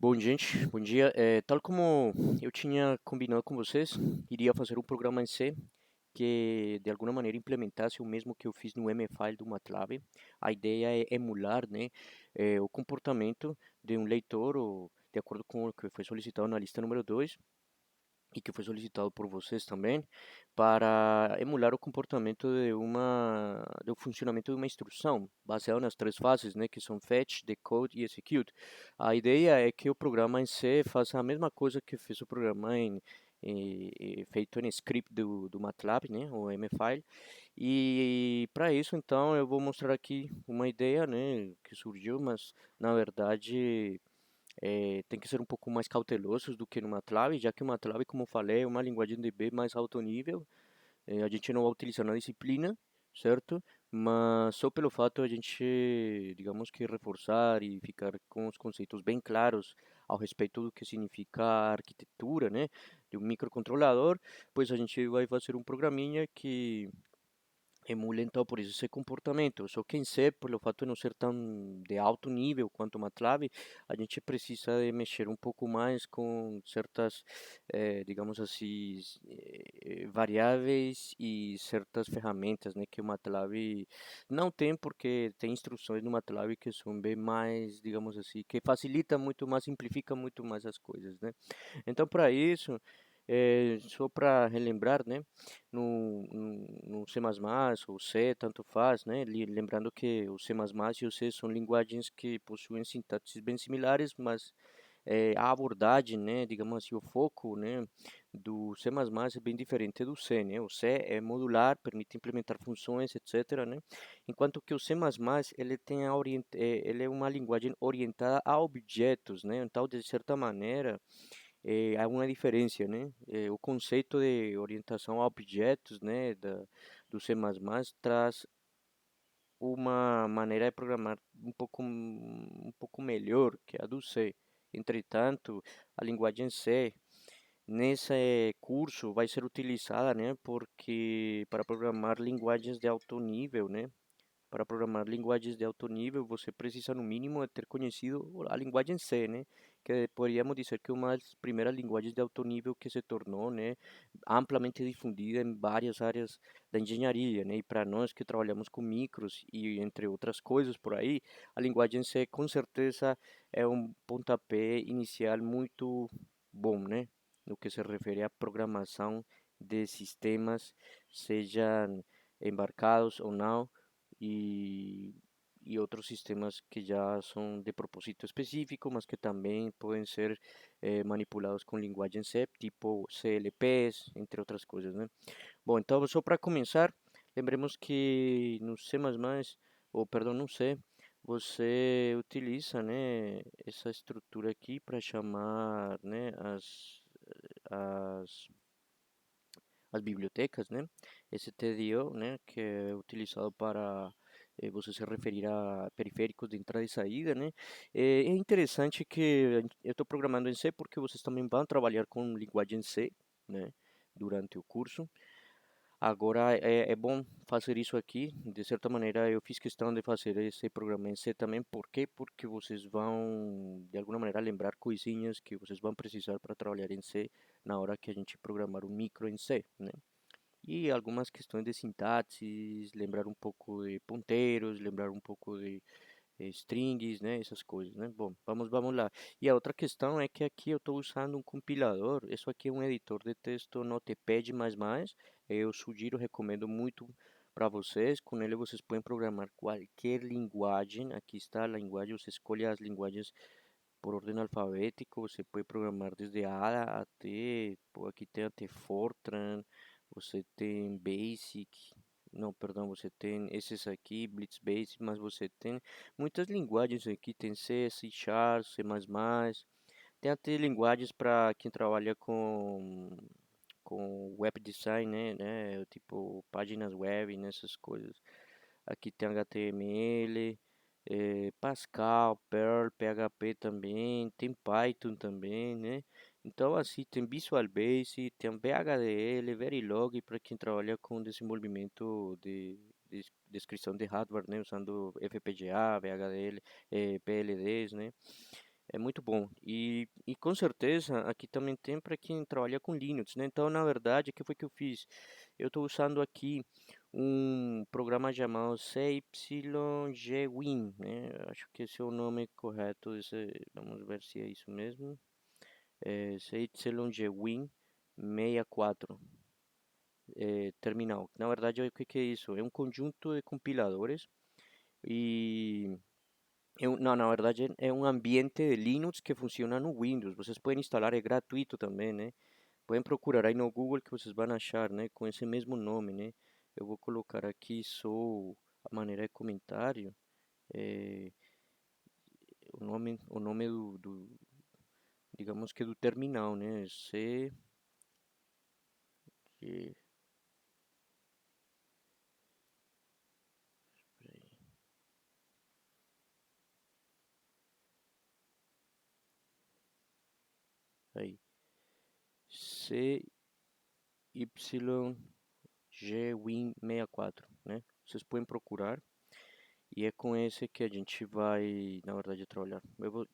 Bom, gente, bom dia. Tal como eu tinha combinado com vocês, iria fazer um programa em C que de alguma maneira implementasse o mesmo que eu fiz no M-File do MATLAB. A ideia é emular, né, o comportamento de um leitor, ou, de acordo com o que foi solicitado na lista número 2 e que foi solicitado por vocês também, para emular o comportamento do funcionamento de uma instrução, baseado nas três fases, né, que são fetch, decode e execute. A ideia é que o programa em C faça a mesma coisa que fez o programa feito em script do MATLAB, né, o MFile. E para isso, então, eu vou mostrar aqui uma ideia, né, que surgiu, mas na verdade tem que ser um pouco mais cautelosos do que no MATLAB, já que o MATLAB, como eu falei, é uma linguagem de B mais alto nível. A gente não vai utilizar na disciplina, certo? Mas só pelo fato de a gente, digamos que reforçar e ficar com os conceitos bem claros ao respeito do que significa a arquitetura, né, de um microcontrolador, pois a gente vai fazer um programinha que emula então por isso esse comportamento. Só que em C, pelo fato de não ser tão de alto nível quanto o MATLAB, a gente precisa de mexer um pouco mais com certas, digamos assim, variáveis e certas ferramentas, né, que o MATLAB não tem, porque tem instruções no MATLAB que são bem mais, digamos assim, que facilita muito mais, simplifica muito mais as coisas, né? Então, para isso, só para relembrar, né, no C++ ou C, tanto faz, né, lembrando que o C++ e o C são linguagens que possuem sintaxes bem similares, mas a abordagem, né, digamos assim, o foco, né, do C++ é bem diferente do C, né? O C é modular, permite implementar funções, etc, né? Enquanto que o C++ ele é uma linguagem orientada a objetos, né? Então, de certa maneira, há uma diferença, né? O conceito de orientação a objetos, né, do C++ traz uma maneira de programar um pouco melhor que a do C. Entretanto, a linguagem C nesse curso vai ser utilizada, né, porque para programar linguagens de alto nível, né, para programar linguagens de alto nível, você precisa, no mínimo, ter conhecido a linguagem C, né? Que poderíamos dizer que é uma das primeiras linguagens de alto nível que se tornou, né, amplamente difundida em várias áreas da engenharia, né? E para nós que trabalhamos com micros e entre outras coisas por aí, a linguagem C com certeza é um pontapé inicial muito bom, né? No que se refere à programação de sistemas, sejam embarcados ou não e, e outros sistemas que já são de propósito específico, mas que também podem ser manipulados com linguagem C, tipo CLPs, entre outras coisas, né? Bom, então só para começar, lembremos que no C++, ou perdão, no C, você utiliza, né, essa estrutura aqui para chamar, né, as as bibliotecas, né? Esse TDO, né, que é utilizado para você se referir a periféricos de entrada e saída, né? É interessante que eu estou programando em C porque vocês também vão trabalhar com linguagem C, né, durante o curso. Agora é bom fazer isso aqui. De certa maneira, eu fiz questão de fazer esse programa em C também. Por quê? Porque vocês vão, de alguma maneira, lembrar coisinhas que vocês vão precisar para trabalhar em C na hora que a gente programar um micro em C, né? E algumas questões de sintaxe, lembrar um pouco de ponteiros, lembrar um pouco de strings, né, essas coisas, né? Bom, vamos lá. E a outra questão é que aqui eu estou usando um compilador. Isso aqui é um editor de texto Notepad++. Eu sugiro, recomendo muito para vocês. Com ele vocês podem programar qualquer linguagem. Aqui está a linguagem, você escolhe as linguagens por ordem alfabética. Você pode programar desde A até, pô, aqui tem até Fortran, você tem Basic, não, perdão, você tem esses aqui, Blitz Basic, mas você tem muitas linguagens aqui, tem C, C Sharp, C++, tem até linguagens para quem trabalha com web design, né, tipo páginas web, nessas coisas. Aqui tem HTML, Pascal, Perl, PHP também, tem Python também, né? Então, assim, tem Visual Basic, tem VHDL, Verilog para quem trabalha com desenvolvimento de descrição de hardware, né? Usando FPGA, VHDL, PLDs, né? É muito bom. E com certeza aqui também tem para quem trabalha com Linux, né? Então, na verdade, o que foi que eu fiz? Eu estou usando aqui um programa chamado CYGWin, né? Acho que esse é o nome correto. Vamos ver se é isso mesmo. É CYGWin 64. Terminal. Na verdade, o que que é isso? É um conjunto de compiladores e não, na verdade é um ambiente de Linux que funciona no Windows. Vocês podem instalar, é gratuito também, né? Podem procurar aí no Google que vocês vão achar, né? Com esse mesmo nome, né? Eu vou colocar aqui só a maneira de comentário, é, o nome digamos que do terminal, né? G, aí, CYGWin64, né? Vocês podem procurar. E é com esse que a gente vai, na verdade, trabalhar.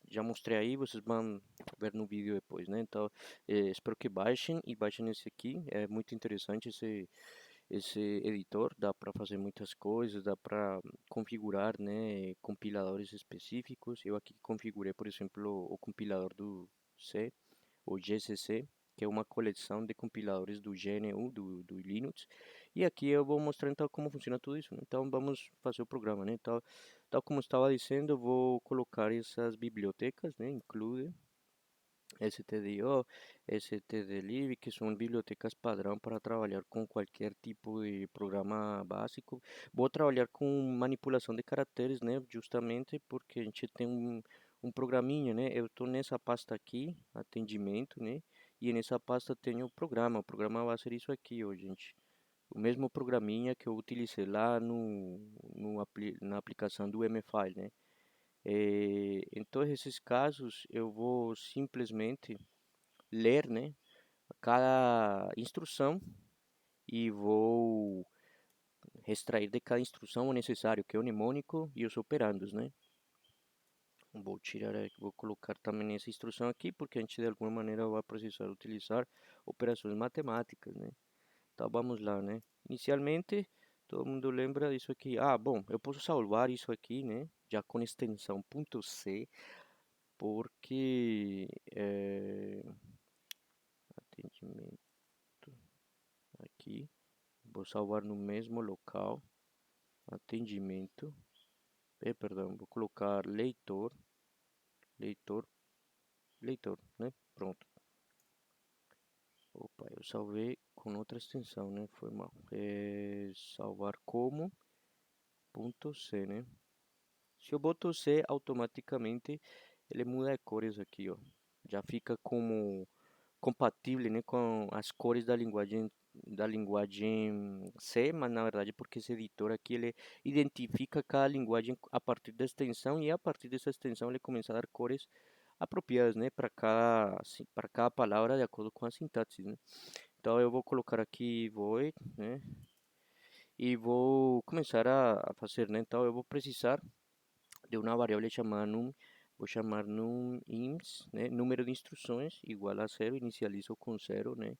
Já mostrei aí, vocês vão ver no vídeo depois, né? Então, espero que baixem e baixem esse aqui. É muito interessante esse editor. Dá para fazer muitas coisas, dá para configurar, né, compiladores específicos. Eu aqui configurei, por exemplo, o compilador do C, o GCC, que é uma coleção de compiladores do GNU, do Linux. E aqui eu vou mostrar então como funciona tudo isso, né? Então vamos fazer o programa, né? Então, tal como estava dizendo, eu vou colocar essas bibliotecas, né? Include stdio, stdlib, que são bibliotecas padrão para trabalhar com qualquer tipo de programa básico. Vou trabalhar com manipulação de caracteres, né? Justamente porque a gente tem um programinha, né? Eu estou nessa pasta aqui, atendimento, né? E nessa pasta tenho o programa. O programa vai ser isso aqui, ó, gente. O mesmo programinha que eu utilizei lá na aplicação do MFile, né? Em todos esses casos, eu vou simplesmente ler, né, cada instrução e vou extrair de cada instrução o necessário, que é o mnemônico e os operandos, né? Vou tirar, vou colocar também essa instrução aqui, porque a gente de alguma maneira vai precisar utilizar operações matemáticas, né? Então vamos lá, né? Inicialmente, todo mundo lembra disso aqui. Ah, bom, eu posso salvar isso aqui, né? Já com extensão .c, porque atendimento aqui. Vou salvar no mesmo local, atendimento, perdão, vou colocar leitor, leitor, leitor, né? Pronto. Opa, eu salvei com outra extensão, né? Foi mal. Salvar como ponto .c, né? Se eu boto C, automaticamente ele muda de cores aqui, ó. Já fica como compatível, né, com as cores da linguagem C, mas na verdade porque esse editor aqui ele identifica cada linguagem a partir da extensão e a partir dessa extensão ele começa a dar cores apropriadas, né, para cada palavra de acordo com a sintaxe, né? Então eu vou colocar aqui void, né, e vou começar a fazer, né? Então eu vou precisar de uma variável chamada num, vou chamar num_ins, né, número de instruções igual a zero, inicializo com zero, né?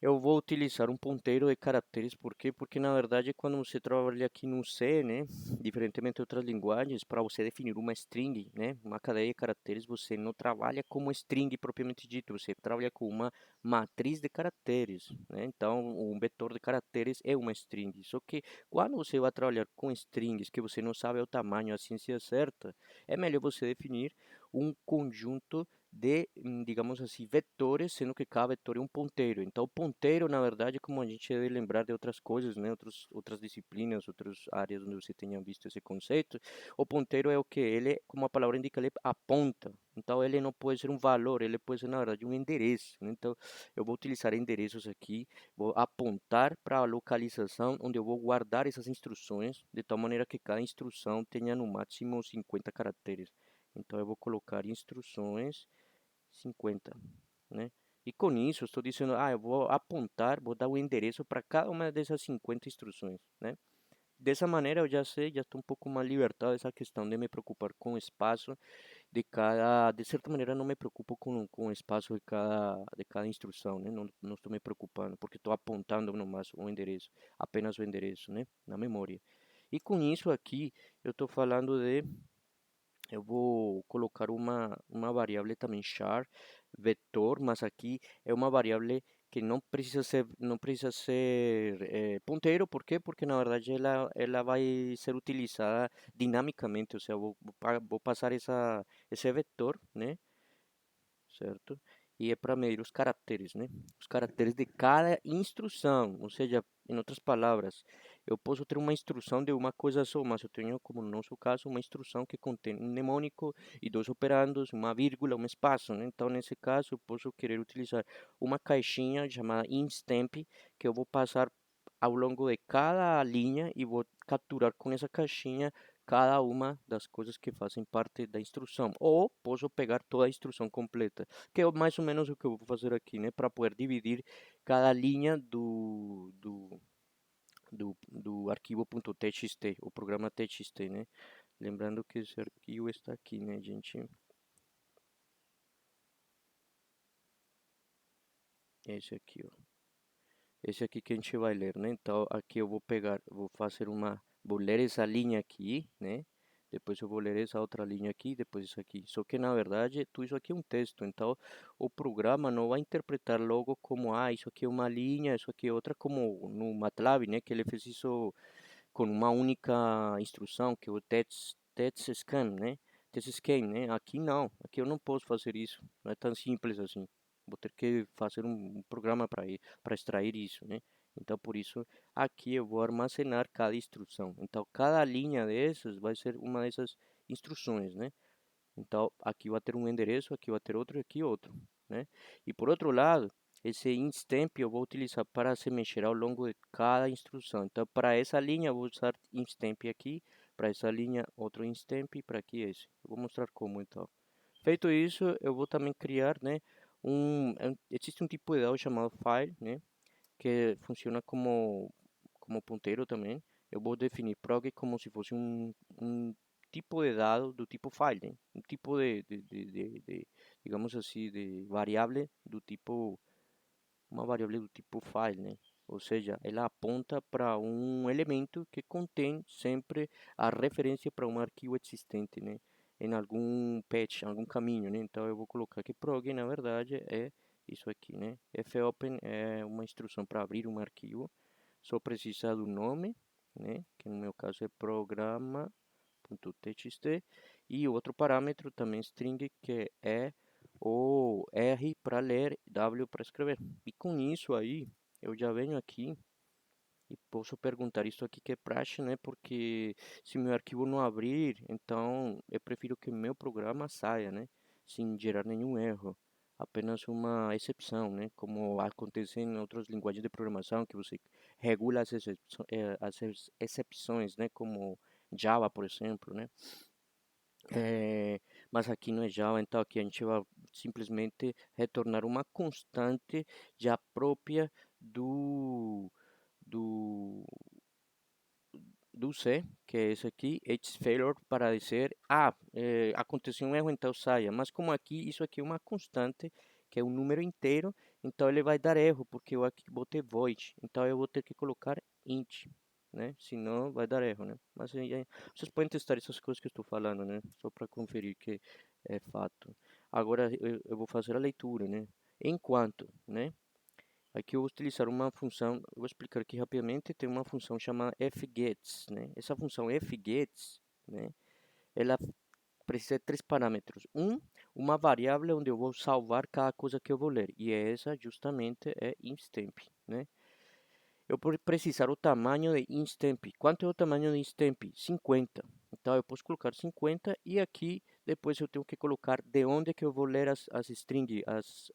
Eu vou utilizar um ponteiro de caracteres, por quê? Porque na verdade quando você trabalha aqui no C, né, diferentemente de outras linguagens, para você definir uma string, né, uma cadeia de caracteres, você não trabalha como string propriamente dito, você trabalha com uma matriz de caracteres, né? Então, um vetor de caracteres é uma string. Só que quando você vai trabalhar com strings que você não sabe o tamanho, a ciência certa, é melhor você definir um conjunto de, digamos assim, vetores, sendo que cada vetor é um ponteiro. Então, o ponteiro, na verdade, como a gente deve lembrar de outras coisas, né, outras disciplinas, outras áreas onde você tenha visto esse conceito, o ponteiro é o que? Ele, como a palavra indica, ele aponta. Então, ele não pode ser um valor, ele pode ser, na verdade, um endereço, né? Então, eu vou utilizar endereços aqui, vou apontar para a localização onde eu vou guardar essas instruções, de tal maneira que cada instrução tenha no máximo 50 caracteres. Então, eu vou colocar instruções 50, né? E com isso, eu estou dizendo, eu vou apontar, vou dar o endereço para cada uma dessas 50 instruções, né? Dessa maneira, eu já sei, já estou um pouco mais libertado dessa questão de me preocupar com o espaço, de certa maneira não me preocupo com o espaço de cada instrução, né? Não estou me preocupando, porque estou apontando nomás o endereço, apenas o endereço, né? Na memória. E com isso aqui, eu estou falando eu vou colocar uma variável também char, vetor, mas aqui é uma variável que não precisa ser ponteiro, por quê? Porque na verdade ela vai ser utilizada dinamicamente, ou seja, vou passar esse vetor, né? Certo? E é para medir os caracteres, né? Os caracteres de cada instrução, ou seja, em outras palavras, eu posso ter uma instrução de uma coisa só, mas eu tenho, como no nosso caso, uma instrução que contém um mnemônico e dois operandos, uma vírgula, um espaço, né? Então, nesse caso, eu posso querer utilizar uma caixinha chamada instamp, que eu vou passar ao longo de cada linha e vou capturar com essa caixinha cada uma das coisas que fazem parte da instrução. Ou posso pegar toda a instrução completa, que é mais ou menos o que eu vou fazer aqui, né? Para poder dividir cada linha do arquivo .txt, o programa txt, né? Lembrando que esse arquivo está aqui, né, gente? Esse aqui, ó. Esse aqui que a gente vai ler, né? Então, aqui eu vou pegar, vou ler essa linha aqui, né? Depois eu vou ler essa outra linha aqui, depois isso aqui. Só que na verdade, tudo isso aqui é um texto. Então, o programa não vai interpretar logo como, isso aqui é uma linha, isso aqui é outra, como no MATLAB, né? Que ele fez isso com uma única instrução, que é o text scan, né? Text scan, né? Aqui não, aqui eu não posso fazer isso. Não é tão simples assim. Vou ter que fazer um programa para extrair isso, né? Então, por isso, aqui eu vou armazenar cada instrução. Então, cada linha dessas vai ser uma dessas instruções, né? Então, aqui vai ter um endereço, aqui vai ter outro e aqui outro, né? E por outro lado, esse instamp eu vou utilizar para se mexer ao longo de cada instrução. Então, para essa linha, eu vou usar instamp aqui, para essa linha, outro instamp, e para aqui esse. Eu vou mostrar como, então. Feito isso, eu vou também criar, né, existe um tipo de dado chamado file, né, que funciona como ponteiro também. Eu vou definir prog como se fosse um tipo de dado do tipo file, né? Um tipo digamos assim, de variável do tipo, uma variável do tipo file, né? Ou seja, ela aponta para um elemento que contém sempre a referência para um arquivo existente, né? Em algum patch, algum caminho, né? Então eu vou colocar que prog, na verdade, é isso aqui, né? fopen é uma instrução para abrir um arquivo, só precisa do nome, né? Que no meu caso é programa.txt, e outro parâmetro também string, que é o R para ler, W para escrever. E com isso aí, eu já venho aqui e posso perguntar isso aqui que é praxe, né? Porque se meu arquivo não abrir, então eu prefiro que meu programa saia, né? Sem gerar nenhum erro. Apenas uma exceção, né? Como acontece em outras linguagens de programação, que você regula as exceções, né? Como Java, por exemplo, né? Mas aqui no é Java, então aqui a gente vai simplesmente retornar uma constante já própria do, do C, que é esse aqui, it's failure, para dizer, aconteceu um erro, então saia. Mas como aqui, isso aqui é uma constante, que é um número inteiro, então ele vai dar erro, porque eu aqui botei void, então eu vou ter que colocar int, né? Senão vai dar erro, né? Mas vocês podem testar essas coisas que eu estou falando, né? Só para conferir que é fato. Agora eu vou fazer a leitura, né? Enquanto, né? Aqui eu vou utilizar uma função, eu vou explicar aqui rapidamente, tem uma função chamada fgets, né? Essa função fgets, né? Ela precisa de três parâmetros. Uma variável onde eu vou salvar cada coisa que eu vou ler, e essa justamente é instamp, né? Eu vou precisar o tamanho de instamp. Quanto é o tamanho de instamp? 50. Então eu posso colocar 50 e aqui depois eu tenho que colocar de onde que eu vou ler as string, as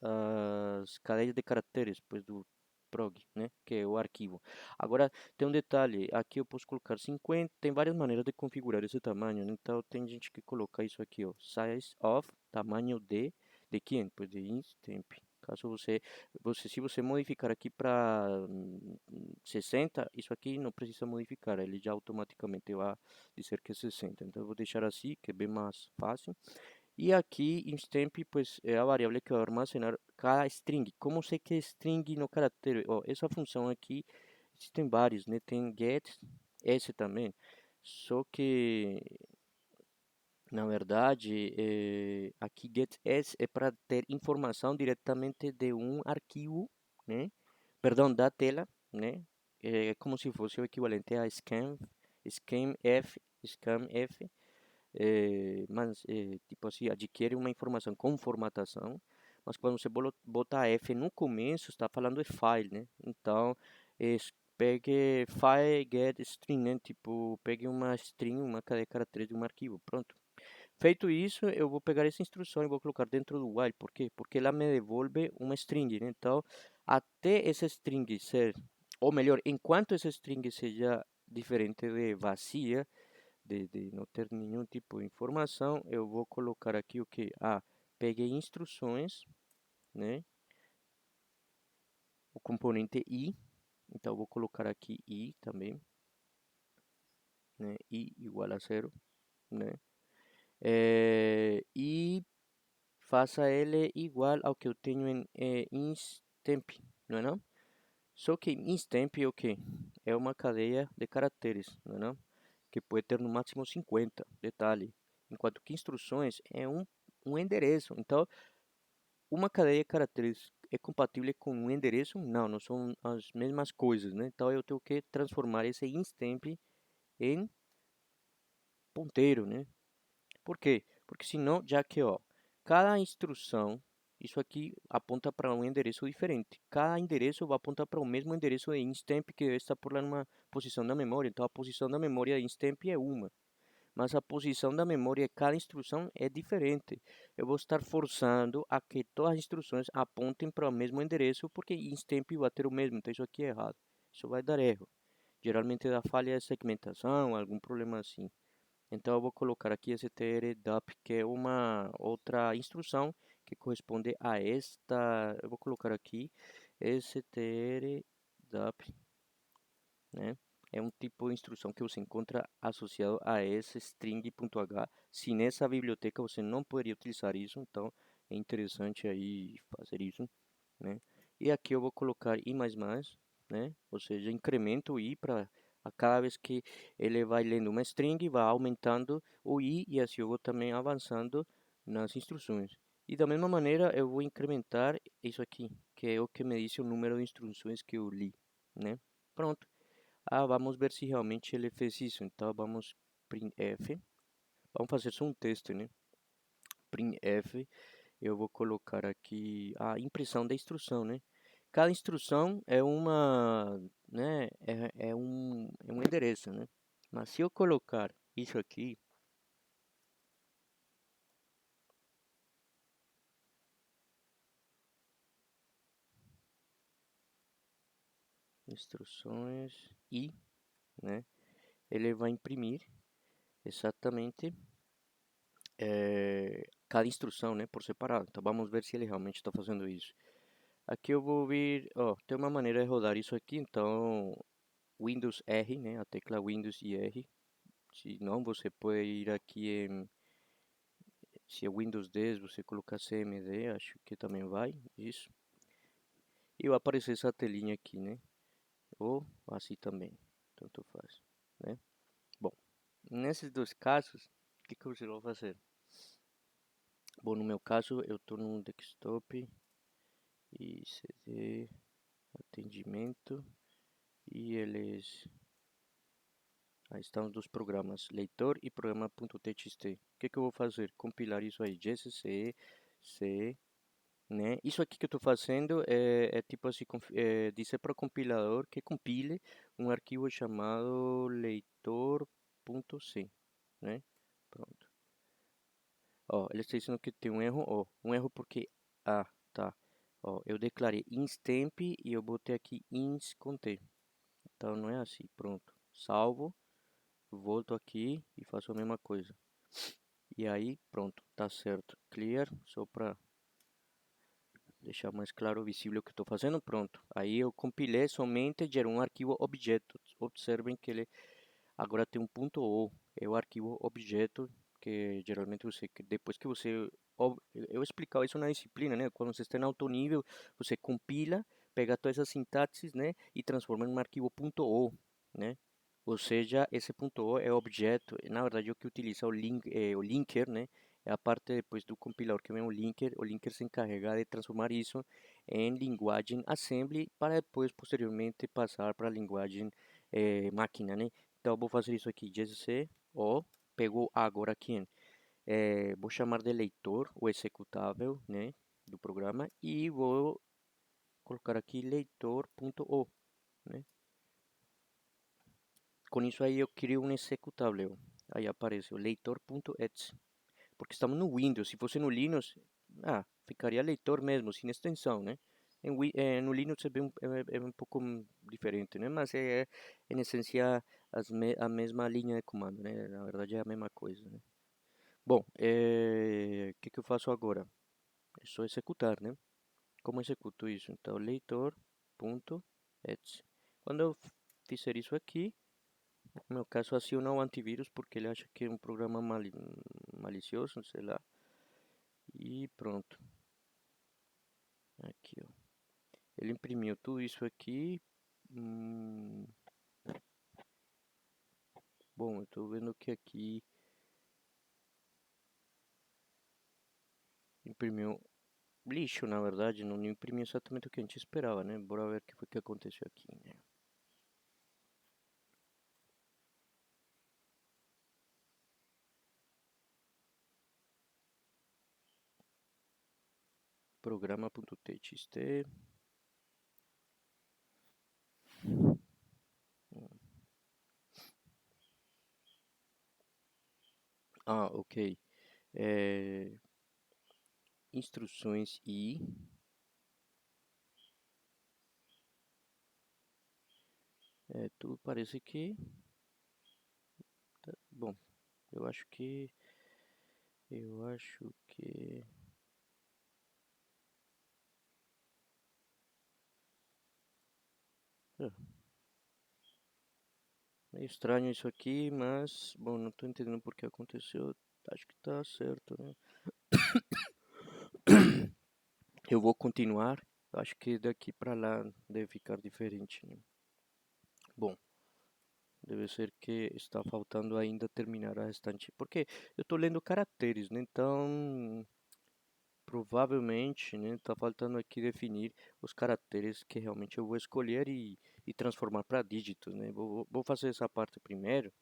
cadeias de caracteres, pois do prog, né, que é o arquivo. Agora tem um detalhe, aqui eu posso colocar 50, tem várias maneiras de configurar esse tamanho, né? Então tem gente que coloca isso aqui, ó, size of, tamanho de quem? Pois de instamp. Caso se você modificar aqui para 60, isso aqui não precisa modificar, ele já automaticamente vai dizer que é 60. Então eu vou deixar assim, que é bem mais fácil. E aqui instemp, pues, é a variável que vai armazenar cada string. Como sei que é string no caractere? Ó, essa função aqui, existem vários, né? Tem get, esse também. Só que, na verdade, aqui getS é para ter informação diretamente de um arquivo, né? Perdão, da tela, né? É como se fosse o equivalente a scanf, mas, tipo assim, adquire uma informação com formatação, mas quando você bota F no começo, está falando de file, né? Então, pegue file get string, né? Tipo, pegue uma string, uma cadeia de caracteres de um arquivo, pronto. Feito isso, eu vou pegar essa instrução e vou colocar dentro do while. Por quê? Porque ela me devolve uma string, né? Então, até essa string ser, ou melhor, enquanto essa string seja diferente de vazia, de não ter nenhum tipo de informação, eu vou colocar aqui o que? Ah, peguei instruções, né? O componente i, então eu vou colocar aqui i também, né? I igual a zero, né? E faça ele igual ao que eu tenho em instemp, não é não? Só que instemp é o que? É uma cadeia de caracteres, não é não? Que pode ter no máximo 50, detalhe. Enquanto que instruções é um endereço. Então, uma cadeia de caracteres é compatível com um endereço? Não, não são as mesmas coisas, né? Então, eu tenho que transformar esse instemp em ponteiro, né? Por quê? Porque senão, já que, ó, cada instrução, isso aqui aponta para um endereço diferente. Cada endereço vai apontar para o mesmo endereço de instemp que está por lá numa posição da memória. Então, a posição da memória de instemp é uma, mas a posição da memória de cada instrução é diferente. Eu vou estar forçando a que todas as instruções apontem para o mesmo endereço, porque instemp vai ter o mesmo. Então, isso aqui é errado. Isso vai dar erro. Geralmente dá falha de segmentação, algum problema assim. Então eu vou colocar aqui strdup, que é uma outra instrução que corresponde a esta. Eu vou colocar aqui strdup, né? É um tipo de instrução que você encontra associado a esse string.h. Se nessa biblioteca você não poderia utilizar isso, então é interessante aí fazer isso, né? E aqui eu vou colocar i++, né? Ou seja, incremento o i para a cada vez que ele vai lendo uma string, vai aumentando o i e assim eu vou também avançando nas instruções. E da mesma maneira eu vou incrementar isso aqui, que é o que me diz o número de instruções que eu li, né? Pronto. Ah, vamos ver se realmente ele fez isso. Então vamos printf. Vamos fazer só um teste, né? Printf. Eu vou colocar aqui a impressão da instrução, né? Cada instrução é uma, né? É um endereço, né? Mas se eu colocar isso aqui, instruções e, né? Ele vai imprimir exatamente cada instrução, né? Por separado. Então vamos ver se ele realmente está fazendo isso. Aqui eu vou vir, ó, tem uma maneira de rodar isso aqui, então Windows R, né, a tecla Windows e R. Se não, você pode ir aqui em, se é Windows 10, você colocar CMD, acho que também vai, isso. E vai aparecer essa telinha aqui, né, ou assim também, tanto faz, né. Bom, nesses dois casos, o que você vai fazer? Bom, no meu caso, eu estou no desktop e CD, atendimento, e eles aí estão os dois programas, leitor e programa.txt. O que eu vou fazer? Compilar isso aí, GCC, C, né? Isso aqui que eu estou fazendo é tipo assim, dizer para o compilador que compile um arquivo chamado leitor.c, né? Pronto. Ó, ele está dizendo que tem um erro, ó, um erro porque, ah, tá. Ó, eu declarei instemp e eu botei aqui ins.conte. Então não é assim, pronto. Salvo. Volto aqui e faço a mesma coisa. E aí, pronto, tá certo. Clear, só para deixar mais claro, visível o que estou fazendo, pronto. Aí eu compilei somente, gerou um arquivo objeto. Observem que ele agora tem um ponto .o, é o arquivo objeto que geralmente você, depois que você eu explicava isso na disciplina, né? Quando você está em alto nível, você compila, pega todas essas sintaxes, né? E transforma em um arquivo .o, né? Ou seja, esse .o é o objeto, na verdade o que utiliza o linker, né? É a parte depois do compilador que vem o linker se encarrega de transformar isso em linguagem assembly para depois, posteriormente, passar para a linguagem máquina, né? Então, eu vou fazer isso aqui, gcc, ó, pegou agora aqui, vou chamar de leitor o executável, né, do programa e vou colocar aqui leitor.o, né? Com isso aí eu crio um executável. Aí aparece o leitor.exe. Porque estamos no Windows. Se fosse no Linux, ficaria leitor mesmo, sem extensão, né? No Linux é um pouco diferente, né? Mas é, em essência, a mesma linha de comando, né? Na verdade é a mesma coisa, né? Bom, o que eu faço agora? É só executar, né? Como executo isso? Então, leitor.etc. Quando eu fizer isso aqui, no meu caso aciona o antivírus porque ele acha que é um programa malicioso, sei lá. E pronto. Aqui, ó. Ele imprimiu tudo isso aqui. Bom, eu tô vendo que aqui imprimiu lixo, na verdade. Não imprimiu exatamente o que a gente esperava, né? Bora ver o que foi que aconteceu aqui, né? Programa.txt. Ok. É, instruções e tudo parece que bom. Eu acho que eu acho que é meio estranho isso aqui, mas bom, não tô entendendo por que aconteceu. Acho que tá certo, né? Eu vou continuar. Acho que daqui para lá deve ficar diferente, né? Bom, deve ser que está faltando ainda terminar a restante, porque eu estou lendo caracteres, né? Então, provavelmente, né, tá faltando aqui definir os caracteres que realmente eu vou escolher e transformar para dígitos, né? Vou fazer essa parte primeiro.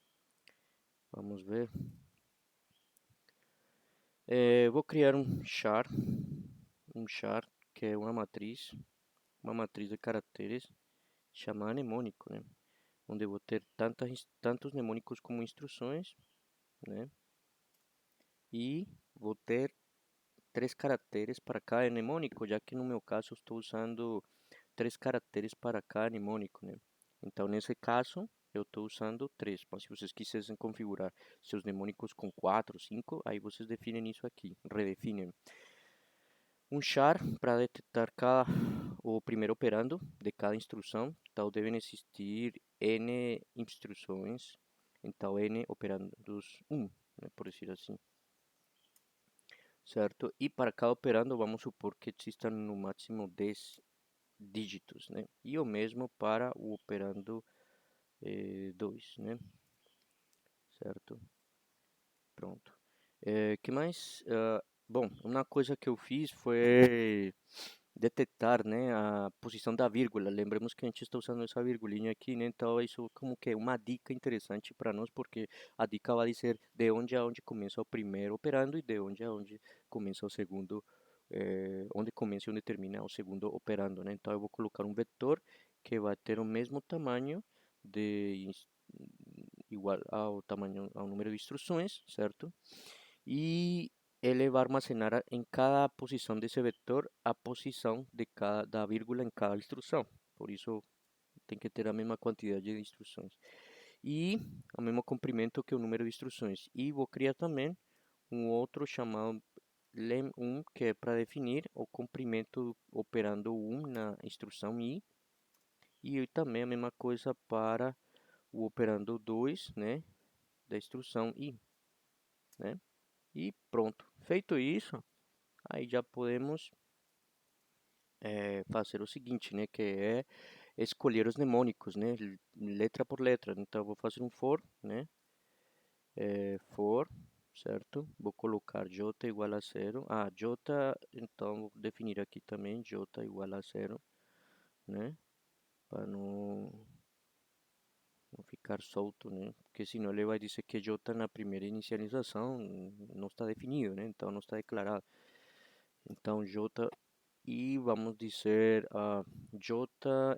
Vamos ver. Vou criar um char que é uma matriz de caracteres chamada mnemônico, né? Onde eu vou ter tantos mnemônicos como instruções, né? E vou ter 3 caracteres para cada mnemônico, já que no meu caso eu estou usando 3 caracteres para cada mnemônico, né? Então, nesse caso, eu estou usando 3, mas se vocês quisessem configurar seus mnemônicos com 4, 5, aí vocês definem isso aqui, redefinem. Um char para detectar o primeiro operando de cada instrução, então devem existir n instruções, então n operandos 1, né, por dizer assim, certo? E para cada operando vamos supor que existam no máximo 10 dígitos, né? E o mesmo para o operando 2, né? Certo? Pronto. Que mais? Bom, uma coisa que eu fiz foi detectar, né, a posição da vírgula. Lembremos que a gente está usando essa virgulinha aqui, né? Então isso como que é uma dica interessante para nós, porque a dica vai dizer de onde a onde começa o primeiro operando e de onde a onde começa o segundo, onde começa e onde termina o segundo operando, né? Então eu vou colocar um vetor que vai ter o mesmo tamanho de igual ao tamanho ao número de instruções, certo? E ele vai armazenar em cada posição desse vetor a posição da vírgula em cada instrução. Por isso tem que ter a mesma quantidade de instruções. E o mesmo comprimento que o número de instruções. E vou criar também um outro chamado lem1, que é para definir o comprimento operando 1 na instrução i. E também a mesma coisa para o operando 2, né, da instrução i, né? E pronto. Feito isso, aí já podemos fazer o seguinte, né, que é escolher os mnemônicos, né, letra por letra. Então, eu vou fazer um for, né, for, certo? Vou colocar j igual a zero. J, então, vou definir aqui também j igual a zero, né, para não ficar solto, né, porque senão ele vai dizer que j na primeira inicialização não está definido, né, então não está declarado. Então, j e vamos dizer j,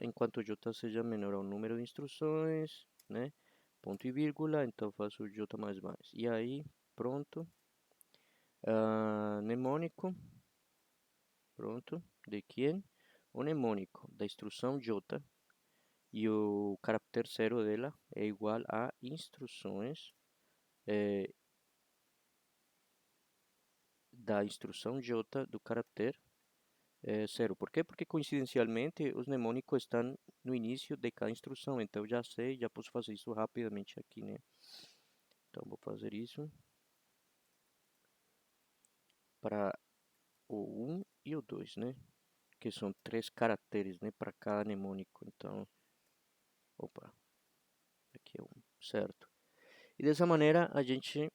enquanto j seja menor ao número de instruções, né? Ponto e vírgula, então faço j mais mais. E aí, pronto. Mnemônico, pronto. De quem? O mnemônico da instrução j e o caractere zero dela é igual a instruções da instrução j do caractere zero. Por quê? Porque coincidencialmente os mnemônicos estão no início de cada instrução. Então eu já sei, já posso fazer isso rapidamente aqui, né? Então vou fazer isso para o 1 e o 2, né? Que são 3 caracteres, né? Para cada mnemônico. Então, opa, aqui é 1, certo? E dessa maneira a gente,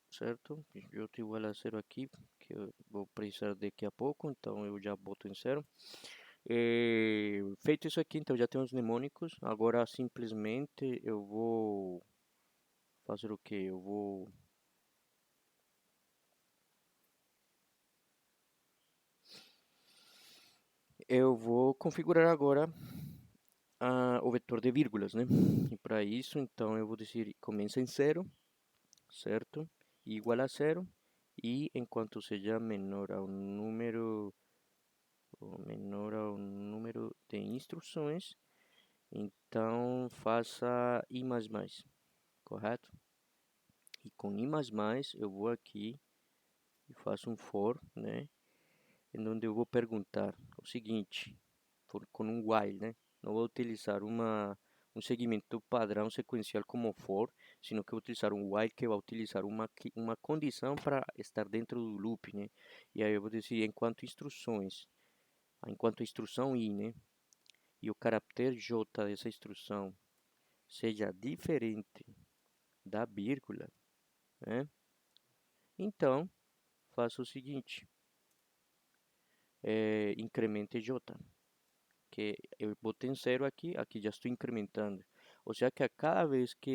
certo? Eu tenho igual a zero aqui, que eu vou precisar daqui a pouco, então eu já boto em zero. Feito isso aqui, então já temos mnemônicos. Agora simplesmente eu vou fazer o que? Eu vou configurar agora o vetor de vírgulas, né? E para isso, então eu vou dizer começa em zero, certo? Igual a zero. E enquanto seja menor ao número de instruções, então faça i mais mais, correto? E com i mais mais eu vou aqui e faço um for, né? Em onde eu vou perguntar o seguinte, com um while, né? Não vou utilizar um segmento padrão sequencial como for, sino que vou utilizar um while que vai utilizar uma condição para estar dentro do loop, né? E aí eu vou dizer enquanto instrução i, né? E o caractere j dessa instrução seja diferente da vírgula, né? Então, faço o seguinte, incremente j, que eu botei em zero aqui, aqui já estou incrementando. Ou seja que a cada vez que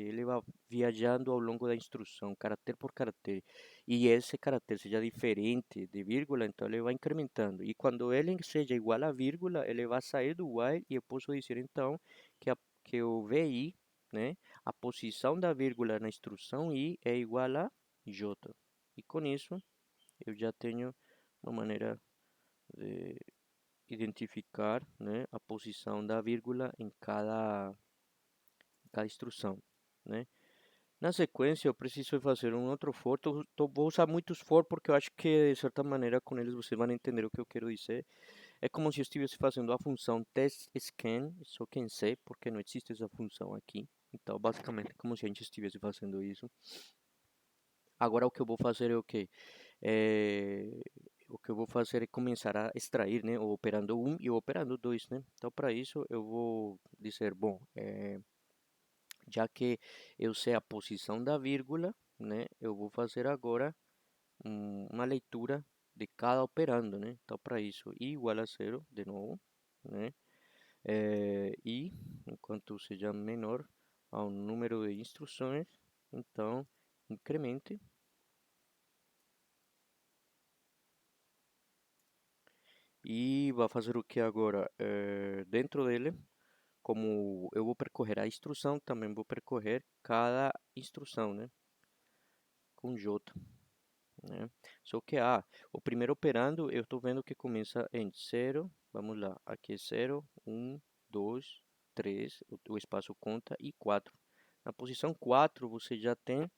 ele vai viajando ao longo da instrução, caractere por caractere, e esse caractere seja diferente de vírgula, então ele vai incrementando. E quando ele seja igual a vírgula, ele vai sair do while e eu posso dizer então que o VI, né, a posição da vírgula na instrução I é igual a J. E com isso eu já tenho uma maneira de identificar, né, a posição da vírgula em cada instrução, né? Na sequência, eu preciso fazer um outro for. Vou usar muitos for porque eu acho que, de certa maneira, com eles vocês vão entender o que eu quero dizer. É como se eu estivesse fazendo a função test_scan, só que em C, porque não existe essa função aqui. Então, basicamente, é como se a gente estivesse fazendo isso. Agora, o que eu vou fazer é o quê? É, o que eu vou fazer é começar a extrair, né, o operando 1 e o operando 2, né? Então, para isso, eu vou dizer, bom, já que eu sei a posição da vírgula, né, eu vou fazer agora uma leitura de cada operando, né? Então, para isso, i igual a zero, de novo, né? E, enquanto seja menor ao número de instruções, então, incremente. E vai fazer o que agora? Dentro dele, como eu vou percorrer a instrução, também vou percorrer cada instrução, né? Com J, né? Só que, o primeiro operando, eu estou vendo que começa em zero. Vamos lá, aqui é 0, 1, 2, 3, o espaço conta, e 4. Na posição 4, você já tem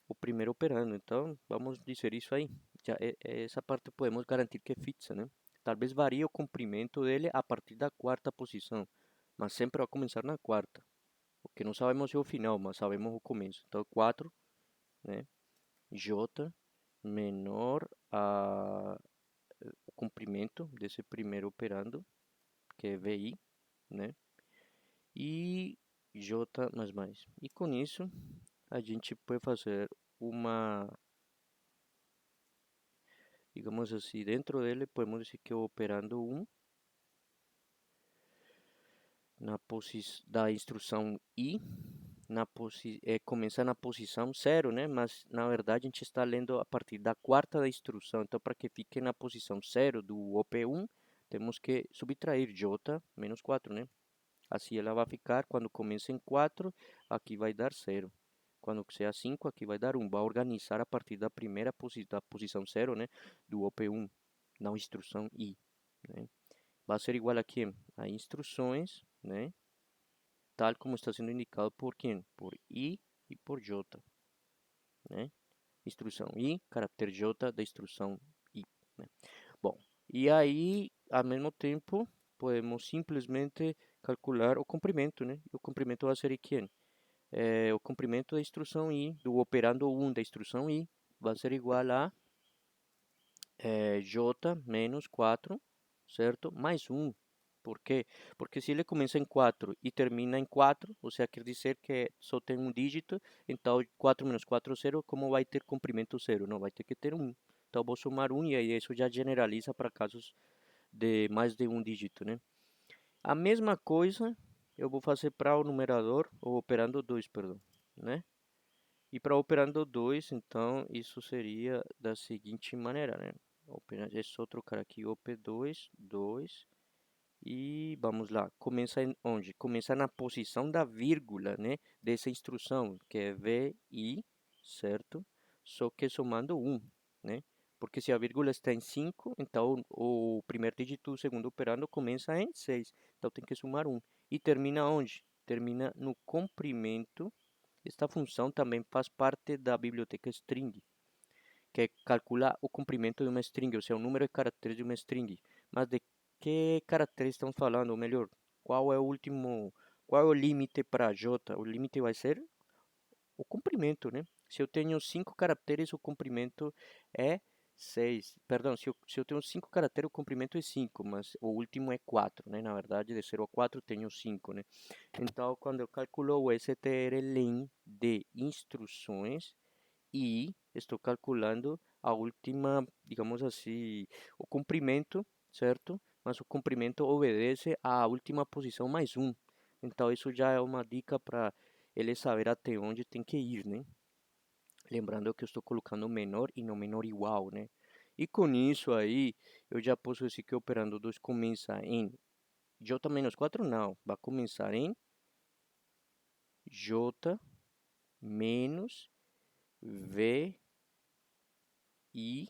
o primeiro operando. Então, vamos dizer isso aí. Já essa parte podemos garantir que é fixa, né? Talvez varie o comprimento dele a partir da quarta posição, mas sempre vai começar na quarta. Porque não sabemos se é o final, mas sabemos o começo. Então, 4, né? J, menor a o comprimento desse primeiro operando, que é VI, né? E J mais mais. E com isso, a gente pode fazer uma, digamos assim, dentro dele, podemos dizer que o operando 1 da instrução I, começa na posição 0, né? Mas na verdade a gente está lendo a partir da quarta da instrução. Então, para que fique na posição 0 do OP1, temos que subtrair J menos 4, né? Assim ela vai ficar, quando começa em 4, aqui vai dar 0. Quando seja 5, aqui vai dar 1. Vai organizar a partir da primeira da posição 0, né? Do OP1, na instrução I, né? Vai ser igual aqui a instruções, né? Tal como está sendo indicado por quem? Por I e por J, né? Instrução I, caractere J da instrução I, né? Bom, e aí, ao mesmo tempo, podemos simplesmente calcular o comprimento, né? O comprimento vai ser quem? O comprimento da instrução I, do operando 1 da instrução I, vai ser igual a J menos 4, certo? Mais 1. Por quê? Porque se ele começa em 4 e termina em 4, ou seja, quer dizer que só tem um dígito, então 4 menos 4 é 0, como vai ter comprimento 0? Não, vai ter que ter 1. Então vou somar 1 e aí isso já generaliza para casos de mais de um dígito, né? A mesma coisa eu vou fazer para o numerador, ou operando 2, perdão, né? E para operando 2, então, isso seria da seguinte maneira, né? É só trocar aqui OP2, 2, e vamos lá. Começa onde? Começa na posição da vírgula, né? Dessa instrução, que é VI, certo? Só que somando 1, né? Porque se a vírgula está em 5, então o primeiro dígito do segundo operando começa em 6. Então tem que somar 1. E termina onde? Termina no comprimento. Esta função também faz parte da biblioteca string, que calcula o comprimento de uma string, ou seja, o número de caracteres de uma string. Mas de que caracteres estamos falando? Ou melhor, qual é o último, qual é o limite para J? O limite vai ser o comprimento, né? Se eu tenho 5 caracteres, o comprimento é 6. Perdão, se eu tenho 5 caracteres, o comprimento é 5, mas o último é 4, né? Na verdade, de 0 a 4 tenho 5, né? Então, quando eu calculo o strlen de instruções e estou calculando a última, digamos assim, o comprimento, certo? Mas o comprimento obedece à última posição mais um. Então, isso já é uma dica para ele saber até onde tem que ir, né? Lembrando que eu estou colocando menor e não menor igual, né? E com isso aí, eu já posso dizer que o operando 2 começa em J menos 4, não. Vai começar em J menos V I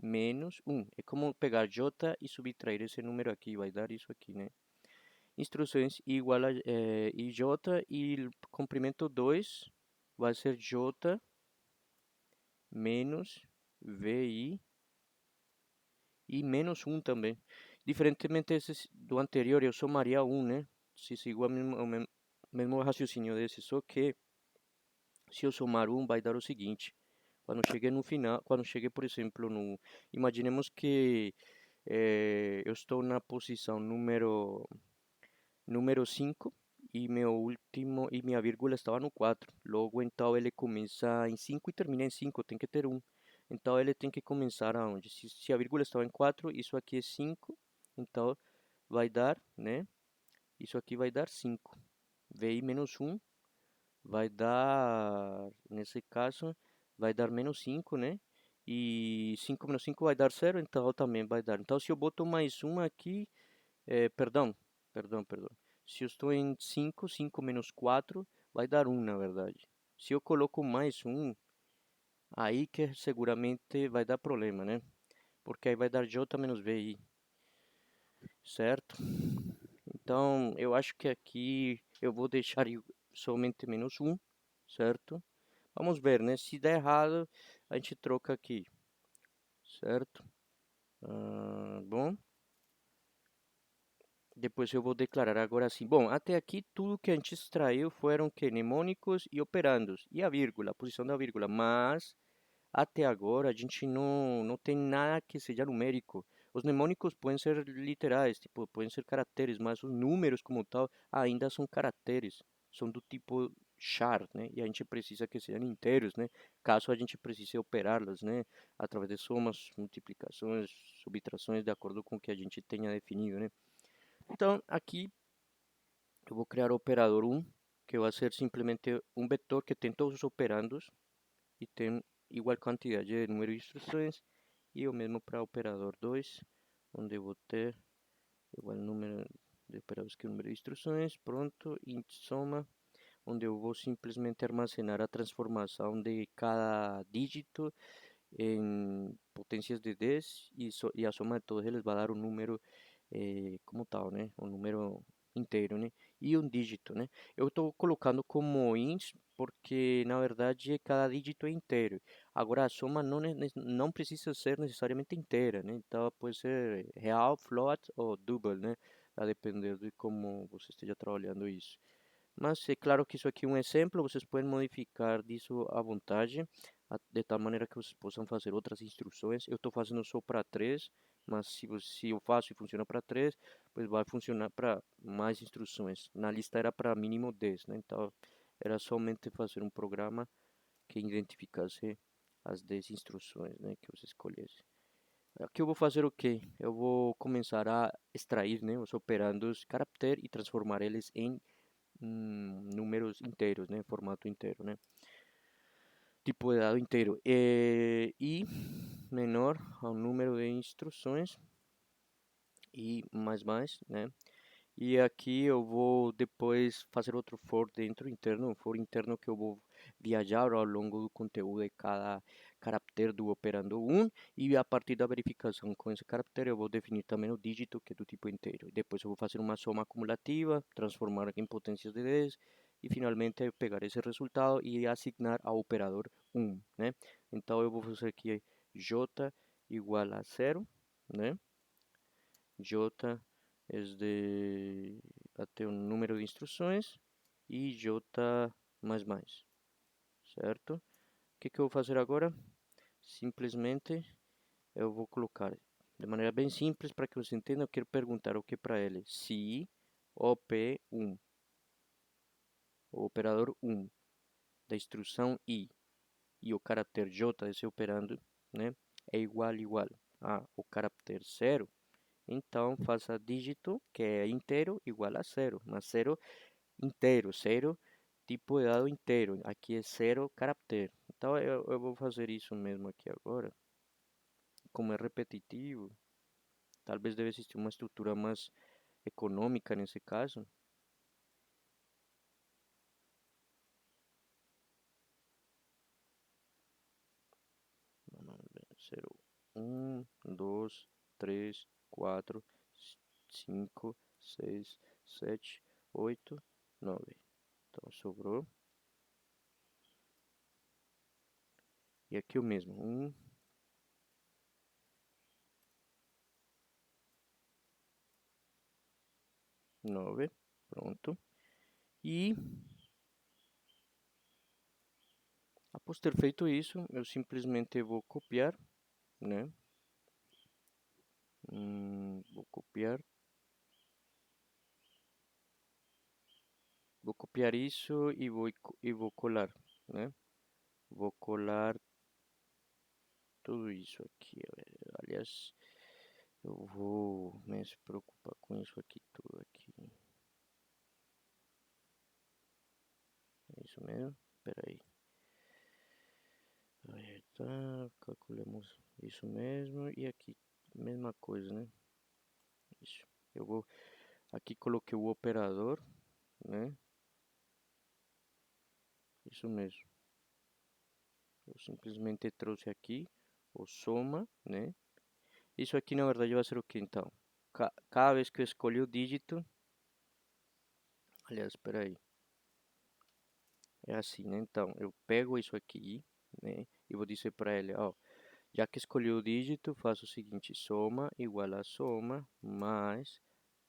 menos 1. É como pegar J e subtrair esse número aqui, vai dar isso aqui, né? Instruções igual a IJ e comprimento 2 vai ser J menos VI e menos 1 também. Diferentemente do anterior, eu somaria 1, né? Se sigo o mesmo raciocínio desse, só que se eu somar 1 vai dar o seguinte. Quando cheguei no final, quando cheguei, por exemplo, no... Imaginemos que eu estou na posição número 5 e meu último e minha vírgula estava no 4. Logo, então, ele começa em 5 e termina em 5, tem que ter 1. Então, ele tem que começar aonde? Se a vírgula estava em 4, isso aqui é 5, então vai dar, né? Isso aqui vai dar 5. VI menos 1 vai dar, nesse caso, vai dar menos 5, né? E 5 menos 5 vai dar 0, então também vai dar. Então, se eu boto mais 1 aqui, perdão. Se eu estou em 5, 5 menos 4 vai dar 1, na verdade. Se eu coloco mais 1, aí que seguramente vai dar problema, né? Porque aí vai dar J menos VI, certo? Então, eu acho que aqui eu vou deixar somente menos 1, certo? Vamos ver, né? Se der errado, a gente troca aqui, certo? Bom, depois eu vou declarar agora assim. Bom, até aqui tudo que a gente extraiu foram que mnemônicos e operandos. E a vírgula, a posição da vírgula. Mas até agora a gente não tem nada que seja numérico. Os mnemônicos podem ser literais, tipo, podem ser caracteres, mas os números como tal ainda são caracteres, são do tipo char, né? E a gente precisa que sejam inteiros, né? Caso a gente precise operá-los, né? Através de somas, multiplicações, subtrações, de acordo com o que a gente tenha definido, né? Então, aqui eu vou criar o operador um, que vai ser simplesmente um vetor que tem todos os operandos e tem igual quantidade de número de instruções, e o mesmo para o operador 2, onde eu vou ter igual número de operadores que o número de instruções, pronto, int soma, onde eu vou simplesmente armazenar a transformação de cada dígito em potências de 10 e a soma de todos eles vai dar um número como tal, né? Um número inteiro, né? E um dígito, né? Eu estou colocando como int porque na verdade cada dígito é inteiro. Agora a soma não precisa ser necessariamente inteira, né? Então pode ser real, float ou double, né? A depender de como você esteja trabalhando isso. Mas é claro que isso aqui é um exemplo, vocês podem modificar disso à vontade, de tal maneira que vocês possam fazer outras instruções. Eu estou fazendo só para 3, mas se eu faço e funciona para 3, pois vai funcionar para mais instruções. Na lista era para mínimo 10, né? Então era somente fazer um programa que identificasse as 10 instruções, né, que você escolhesse. Aqui eu vou fazer o quê? Eu vou começar a extrair, né, os operandos caractere e transformar eles em números inteiros, né? Formato inteiro, né? Tipo de dado inteiro. E menor ao número de instruções e mais, né? E aqui eu vou depois fazer outro for dentro interno, um for interno que eu vou viajar ao longo do conteúdo de cada caractere do operando 1 e a partir da verificação com esse caractere eu vou definir também o dígito que é do tipo inteiro. E depois eu vou fazer uma soma acumulativa, transformar em potências de 10 e finalmente pegar esse resultado e assignar ao operador 1, né? Então eu vou fazer aqui j igual a 0, né? J é de até o número de instruções e J mais, certo? O que eu vou fazer agora? Simplesmente eu vou colocar de maneira bem simples para que você entenda. Eu quero perguntar o que para ele? Se OP1, o operador 1 da instrução I e o caractere J desse operando, né, é igual a o caractere 0, então faça dígito que é inteiro igual a 0, mas 0 inteiro, 0 tipo de dado inteiro, aqui é 0 caractere. Então eu vou fazer isso mesmo aqui agora. Como é repetitivo, talvez deve existir uma estrutura mais econômica nesse caso. Vamos ver, 0, 1, 2, 3, 4, 5, 6, 7, 8, 9. Então sobrou. E aqui o mesmo, 1, 9, pronto. E após ter feito isso, eu simplesmente vou copiar, né? Vou copiar isso e vou colar, né? Vou colar tudo isso aqui. Aliás, eu vou me preocupar com isso aqui tudo aqui. É isso mesmo? Espera aí. Aí tá, calculemos isso mesmo e aqui mesma coisa, né? Isso. Eu vou aqui coloquei o operador, né? Isso mesmo. Eu simplesmente trouxe aqui o soma, né? Isso aqui na verdade vai ser o que então? Cada vez que eu escolhi o dígito, aliás, espera aí. É assim, né? Então, eu pego isso aqui, né? E vou dizer para ele, ó, já que escolhi o dígito, faço o seguinte, soma igual a soma mais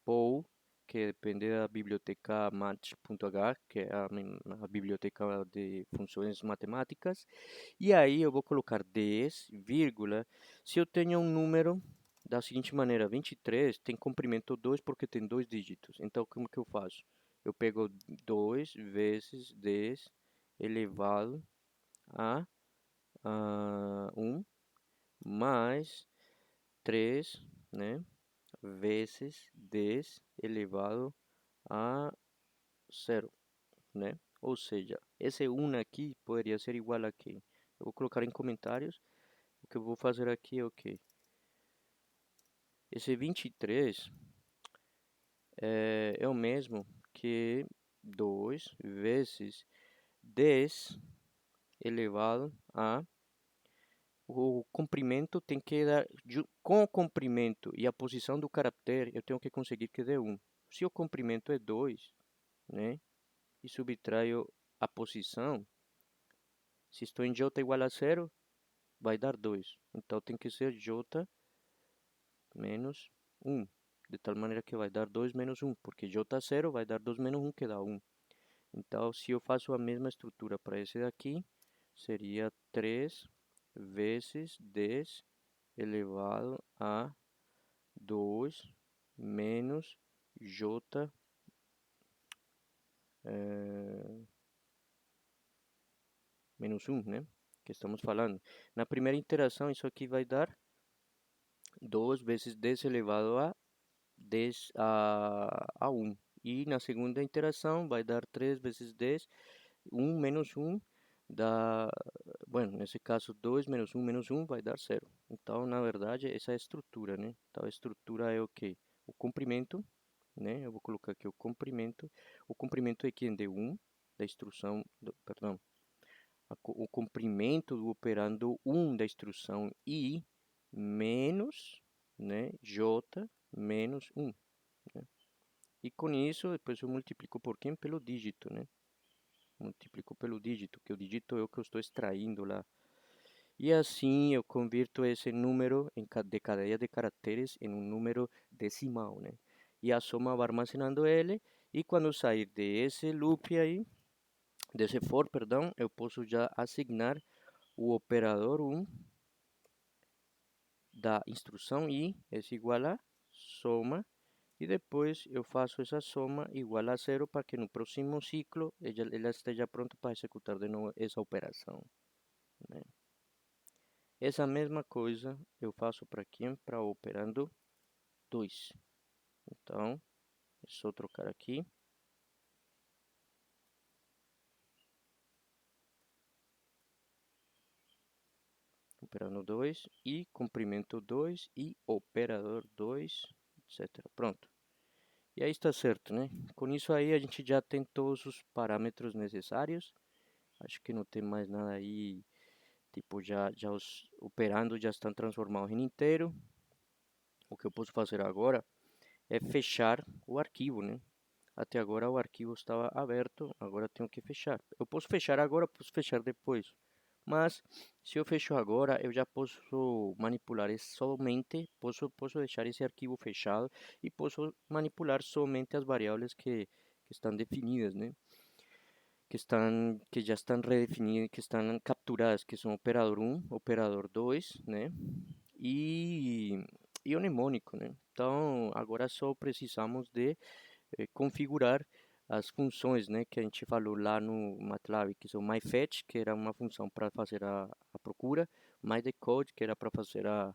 pool que depende da biblioteca match.h, que é a biblioteca de funções matemáticas. E aí eu vou colocar 10, vírgula. Se eu tenho um número da seguinte maneira, 23 tem comprimento 2 porque tem dois dígitos. Então, como que eu faço? Eu pego 2 vezes 10 elevado a 1 mais 3, né, vezes 10 elevado a 0, né? Ou seja, esse 1 aqui poderia ser igual a quem? Eu vou colocar em comentários. O que eu vou fazer aqui é o quê? Esse 23 é o mesmo que 2 vezes 10 elevado a... O comprimento tem que dar... Com o comprimento e a posição do caractere, eu tenho que conseguir que dê 1. Se o comprimento é 2, né? E subtraio a posição, se estou em j igual a 0, vai dar 2. Então tem que ser j menos 1. De tal maneira que vai dar 2 menos 1, porque j0 vai dar 2 menos 1, que dá 1. Então, se eu faço a mesma estrutura para esse daqui, seria 3 vezes 10 elevado a 2 menos j menos 1, né? Que estamos falando. Na primeira interação, isso aqui vai dar 2 vezes 10 elevado a 10 a 1. E na segunda interação vai dar 3 vezes 10, 1 menos 1 dá, bueno, nesse caso 2 menos 1 vai dar 0. Então, na verdade, essa é a estrutura, né? Então, a estrutura é o quê? O comprimento, né? Eu vou colocar aqui o comprimento. O comprimento é quem? De 1, da instrução, perdão, o comprimento do operando 1 da instrução I menos, né, J menos 1. Né? E com isso, depois eu multiplico por quem? Pelo dígito, né? Multiplico pelo dígito, que o dígito é o que eu estou extraindo lá. E assim eu convirto esse número de cadeia de caracteres em um número decimal, né? E a soma vai armazenando ele, e quando sair desse loop aí, desse for, perdão, eu posso já assignar o operador 1 da instrução I é igual a soma, e depois eu faço essa soma igual a 0 para que no próximo ciclo ela esteja pronta para executar de novo essa operação, né? Essa mesma coisa eu faço para quem? Para o operando 2. Então, é só trocar aqui. Operando 2 e comprimento 2 e operador 2, etc. Pronto. E aí está certo, né? Com isso aí a gente já tem todos os parâmetros necessários. Acho que não tem mais nada aí. Tipo, já os operandos já estão transformados em inteiro. O que eu posso fazer agora é fechar o arquivo, né? Até agora o arquivo estava aberto, agora tenho que fechar. Eu posso fechar agora, posso fechar depois. Mas se eu fecho agora, eu já posso manipular somente, posso deixar esse arquivo fechado e posso manipular somente as variáveis que estão definidas, né? Que já estão redefinidas, que estão capturadas, que são operador 1, operador 2, né? E o mnemônico, né? Então, agora só precisamos de configurar as funções, né, que a gente falou lá no MATLAB, que são myFetch, que era uma função para fazer a procura, myDecode, que era para fazer a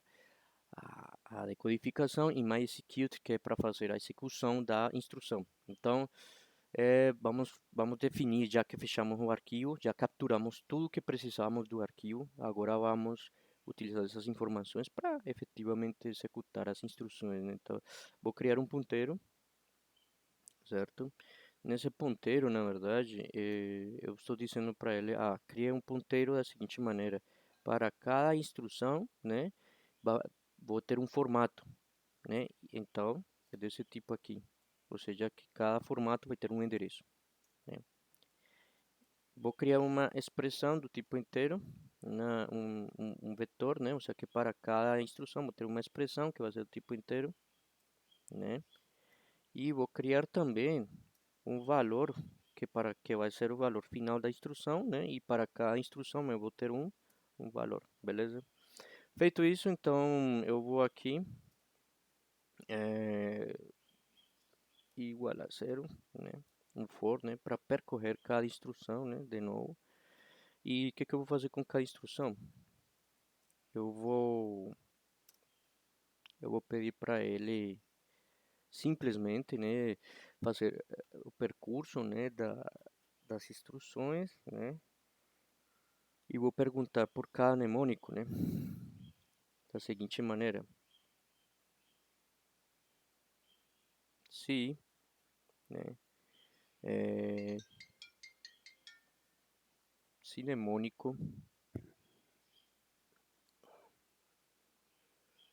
decodificação, e myExecute, que é para fazer a execução da instrução. Então, vamos definir, já que fechamos o arquivo, já capturamos tudo que precisamos do arquivo, agora vamos utilizar essas informações para efetivamente executar as instruções, né? Então, vou criar um ponteiro, certo? Nesse ponteiro, na verdade, eu estou dizendo para ele, cria um ponteiro da seguinte maneira: para cada instrução, né, vou ter um formato, né? Então, é desse tipo aqui, ou seja, que cada formato vai ter um endereço, né? Vou criar uma expressão do tipo inteiro, um vetor, né? Ou seja, que para cada instrução vou ter uma expressão que vai ser do tipo inteiro, né? E vou criar também um valor que vai ser o valor final da instrução, né? E para cada instrução eu vou ter um valor, beleza? Feito isso, então eu vou aqui igual a zero, né? Um for, né? Para percorrer cada instrução, né? De novo. E o que eu vou fazer com cada instrução? Eu vou, eu vou pedir para ele simplesmente, né? Fazer o percurso, né? Das instruções, né? E vou perguntar por cada mnemônico, né? Da seguinte maneira: se, né? É, se mnemônico